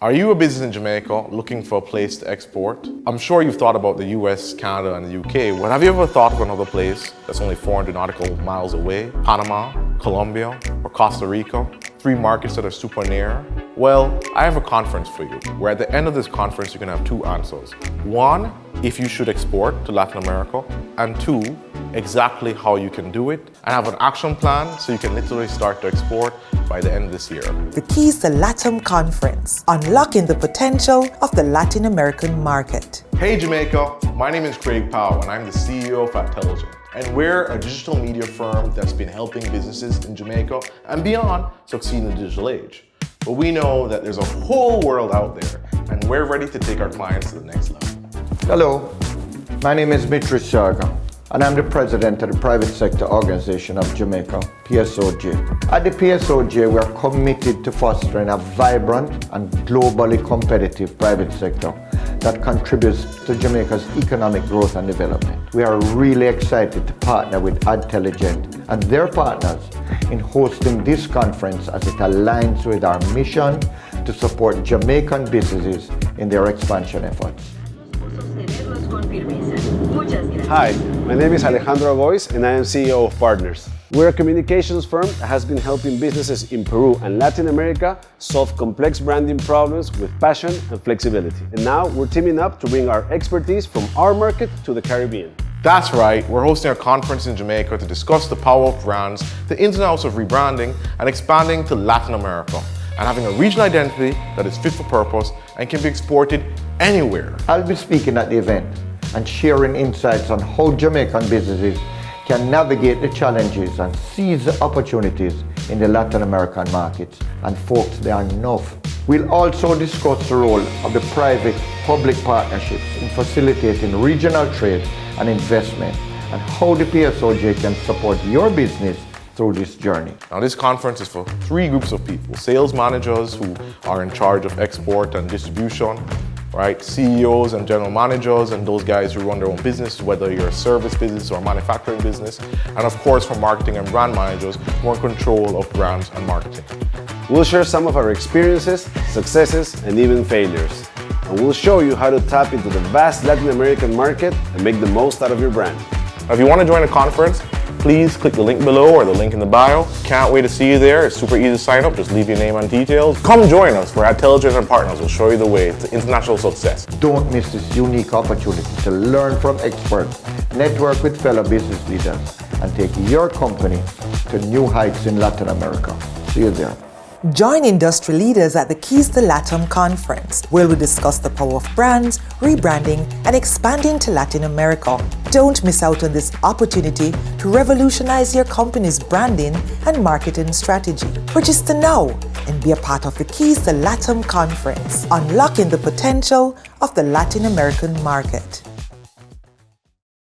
Are you a business in Jamaica looking for a place to export? I'm sure you've thought about the US, Canada, and the UK, but have you ever thought of another place that's only 400 nautical miles away? Panama, Colombia, or Costa Rica? 3 markets that are super near? Well, I have a conference for you, where at the end of this conference you can have 2 answers. 1, if you should export to Latin America, and 2, exactly how you can do it, and have an action plan so you can literally start to export by the end of this year. The Keys to LATAM Conference, unlocking the potential of the Latin American market. Hey Jamaica, my name is Craig Powell and I'm the CEO of Intelligent. And we're a digital media firm that's been helping businesses in Jamaica and beyond succeed in the digital age. But we know that there's a whole world out there and we're ready to take our clients to the next level. Hello, my name is Mitri Sharga, and I'm the president of the private sector organization of Jamaica, PSOJ. At the PSOJ, we are committed to fostering a vibrant and globally competitive private sector that contributes to Jamaica's economic growth and development. We are really excited to partner with Intelligent and their partners in hosting this conference as it aligns with our mission to support Jamaican businesses in their expansion efforts. Hi, my name is Alejandro Gois and I am CEO of Partners. We're a communications firm that has been helping businesses in Peru and Latin America solve complex branding problems with passion and flexibility. And now we're teaming up to bring our expertise from our market to the Caribbean. That's right, we're hosting a conference in Jamaica to discuss the power of brands, the ins and outs of rebranding, and expanding to Latin America, and having a regional identity that is fit for purpose and can be exported anywhere. I'll be speaking at the event and sharing insights on how Jamaican businesses can navigate the challenges and seize the opportunities in the Latin American markets. And folks, there are enough. We'll also discuss the role of the private-public partnerships in facilitating regional trade and investment, and how the PSOJ can support your business through this journey. Now this conference is for 3 groups of people: sales managers who are in charge of export and distribution, right? CEOs and general managers and those guys who run their own business, whether you're a service business or a manufacturing business, and of course for marketing and brand managers who are in control of brands and marketing. We'll share some of our experiences, successes, and even failures. And we'll show you how to tap into the vast Latin American market and make the most out of your brand. Now, if you want to join the conference, please click the link below or the link in the bio. Can't wait to see you there. It's super easy to sign up. Just leave your name and details. Come join us. We're Intelligent and Partners. We'll show you the way to international success. Don't miss this unique opportunity to learn from experts, network with fellow business leaders, and take your company to new heights in Latin America. See you there. Join industry leaders at the Keys to LATAM Conference, where we discuss the power of brands, rebranding, and expanding to Latin America. Don't miss out on this opportunity to revolutionize your company's branding and marketing strategy. Register now and be a part of the Keys to LATAM Conference, unlocking the potential of the Latin American market.